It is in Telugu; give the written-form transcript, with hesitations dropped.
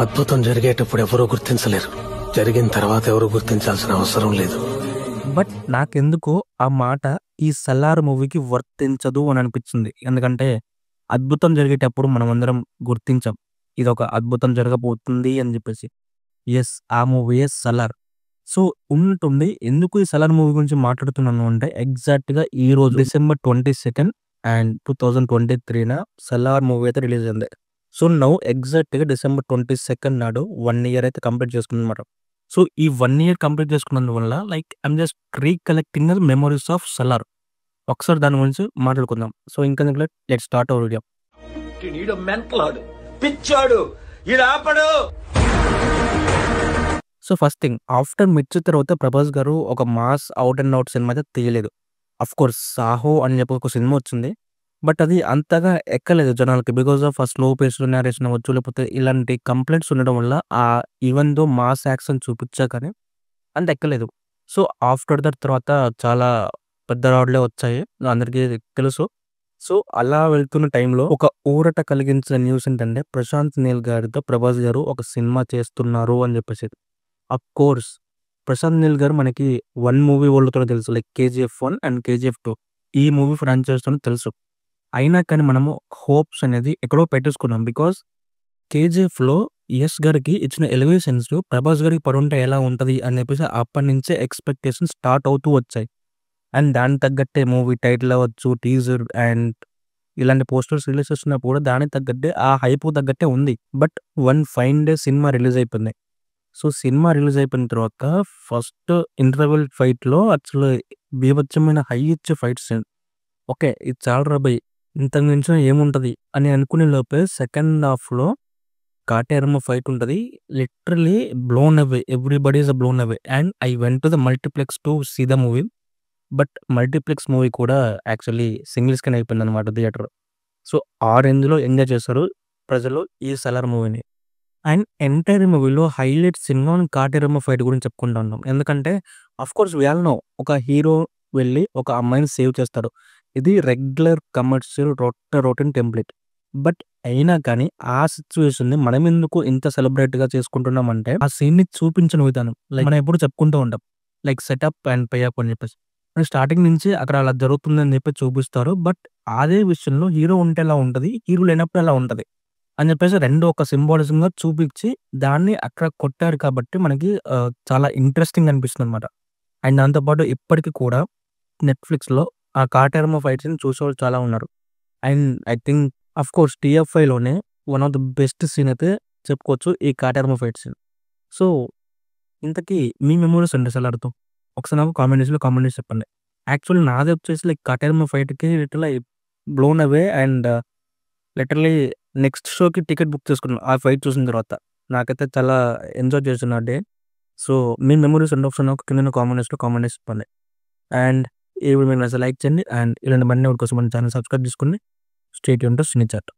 అద్భుతం జరిగేటప్పుడు ఎవరూ గుర్తించలేరు, జరిగిన తర్వాత ఎవరు గుర్తించాల్సిన అవసరం లేదు. బట్ నాకెందుకో ఆ మాట ఈ 'సలార్' మూవీకి వర్తించదు అని అనిపించింది. ఎందుకంటే అద్భుతం జరిగేటప్పుడు మనమందరం గుర్తించం. ఇదొక అద్భుతం జరగబోతుంది అని చెప్పేసి. యెస్, ఆ మూవీయే 'సలార్'. సో ఉంటుంది. ఎందుకు ఈ 'సలార్' మూవీ గురించి మాట్లాడుతున్నాను అంటే ఎగ్జాక్ట్‌గా ఈరోజు డిసెంబర్ 22 అండ్ 2023న 'సలార్' మూవీ అయితే రిలీజ్ అయింది. సో నౌ ఎగ్జాక్ట్‌గా డిసెంబర్ 22 నాడు 1 ఇయర్ అయితే కంప్లీట్ చేసుకుందనమాట. సో ఈ 1 ఇయర్ కంప్లీట్ చేసుకున్నందువల్ల like I'm just recollecting the memories of 'Salaar'. ఒకసారి దాని గురించి మాట్లాడుకుందాం. సో ఇంకెందుకులే, లెట్స్ స్టార్ట్ అవర్ వీడియో. ఈడు మెంటలాడు, పిచ్చాడు, ఈడు ఆపడు. సో ఫస్ట్ థింగ్, ఆఫ్టర్ 'మిర్చి' తర్వాత ప్రభాస్ గారు ఒక mass out and out cinema అయితే తీయలేదు. ఆఫ్‌కోర్స్ 'సాహో' అని చెప్పి ఒక సినిమా వచ్చింది. బట్ అది అంతగా ఎక్కలేదు జనాలకి. బికాస్ ఆఫ్ ఆ స్లో పేస్డ్ నేరేషన్ అవ్వచ్చు, లేకపోతే ఇలాంటి కంప్లెయింట్స్ ఉండడం వల్ల ఈవెన్ దో మాస్ యాక్షన్ చూపించా కానీ అంత ఎక్కలేదు. సో ఆఫ్టర్ దట్ తర్వాత చాలా పెద్ద రాడ్లే వచ్చాయి, అందరికీ తెలుసు. సో అలా వెళ్తున్న టైంలో ఒక ఊరట కలిగించిన న్యూస్ ఏంటంటే ప్రశాంత్ నీల్ గారితో ప్రభాస్ గారు ఒక సినిమా చేస్తున్నారు అని చెప్పేసి. అఫ్‌కోర్స్ ప్రశాంత్ నీల్ గారు మనకి 1 మూవీ వరల్డ్‌తోనే తెలుసు, లైక్ 'కేజీఎఫ్ 1' అండ్ 'కేజీఎఫ్ 2' ఈ మూవీ ఫ్రాంచైజ్‌తోనే తెలుసు. అయినా కానీ మనము హోప్స్ అనేది ఎక్కడో పెట్టేసుకున్నాం. బికాస్ 'కేజీఎఫ్‌లో' యష్ గారికి ఇచ్చిన ఎలివేషన్స్ ప్రభాస్ గారికి పడుంటే ఎలా ఉంటది అని చెప్పేసి అప్పటినుంచే ఎక్స్‌పెక్టేషన్స్ స్టార్ట్ అవుతూ వచ్చాయి. అండ్ దానికి తగ్గట్టే మూవీ టైటిల్ అవ్వచ్చు, టీజర్ అండ్ ఇలాంటి పోస్టర్స్ రిలీజ్ చేస్తున్నప్పుడు కూడా దానికి తగ్గట్టే ఆ హైప్‌కి తగ్గట్టే ఉంది. But one fine day cinema release అయిపోయింది. సో సినిమా రిలీజ్ అయిపోయిన తర్వాత ఫస్ట్ ఇంటర్వెల్ ఫైట్‌లో అసలు బీభత్సమైన హై ఇచ్చే ఫైట్ సీన్. ఓకే, ఇది చాలురా బయ్, ఇంతకు మించిన ఏముంటది అని అనుకునే లోపే సెకండ్ హాఫ్‌లో కాటేరమ్మ ఫైట్ ఉంటది. Literally blown away, everybody is blown away. And I went to the multiplex to see the movie. But multiplex movie కూడా యాక్చువల్లీ సింగిల్ స్క్రీన్ అయిపోయిందనమాట థియేటర్. సో ఆ రేంజ్‌లో ఎంజాయ్ చేశారు ప్రజలు ఈ 'సలార్' మూవీని. అండ్ ఎంటైర్ మూవీలో హైలైట్ సినిమా కాటేరమ్మ ఫైట్ గురించి చెప్పుకుంటా ఉన్నాం. ఎందుకంటే ఆఫ్‌కోర్స్ వి ఆల్ నో, ఒక హీరో వెళ్లి ఒక అమ్మాయిని సేవ్ చేస్తాడు. ఇది regular commercial routine template. But అయినా కానీ ఆ సిట్యుయేషన్‌ని మనం ఎందుకు ఇంత సెలబ్రేట్‌గా చేసుకుంటున్నాం అంటే ఆ సీన్‌ని చూపించిన విధానం. లైక్ మనం ఎప్పుడు చెప్పుకుంటూ ఉంటాం, like setup and pay up అని చెప్పేసి. స్టార్టింగ్ నుంచి అక్కడ అలా జరుగుతుందని చెప్పి చూపిస్తారు. బట్ అదే విషయంలో హీరో ఉంటే ఎలా ఉంటది, హీరో లేనప్పుడు ఎలా ఉంటది అని చెప్పేసి 2 ఒక సింబాలిజంగా చూపించి దాన్ని అక్కడ కొట్టారు కాబట్టి మనకి చాలా ఇంట్రెస్టింగ్ అనిపిస్తుందనమాట. అండ్ దాంతో పాటు ఇప్పటికి కూడా నెట్‌ఫ్లిక్స్‌లో ఆ కాటేరమ్మ ఫైట్ సీన్ చూసేవాళ్ళు చాలా ఉన్నారు. అండ్ ఐ థింక్ ఆఫ్‌కోర్స్ టీఎఫ్ఐలోనే one of the best scene అయితే చెప్పుకోవచ్చు ఈ కాటేరమ్మ ఫైట్ సీన్. సో ఇంతకీ మీ మెమోరీస్ ఏంటి 'సలార్‌తో'? ఒకసారి నాకు కామెంట్ చేసి చెప్పండి. యాక్చువల్లీ నాది వచ్చేసి లైక్ కాటేరమ్మ ఫైట్‌కి literally blown away and literally next షోకి టికెట్ బుక్ చేసుకున్నాను ఆ ఫైట్ చూసిన తర్వాత. నాకైతే చాలా ఎంజాయ్ చేశాను ఆ డే. సో మీ మెమోరీస్ ఏంటో ఒకసారి నాకు కింద కామెంట్ చేసి చెప్పండి. అండ్ ఈ వీడియో మీకు నచ్చితే లైక్ చేయండి. అండ్ ఇలాంటి మరిన్ని వీడియోల కోసం మన ఛానల్ సబ్స్క్రైబ్ చేసుకోండి. Stay tuned to Cine chat.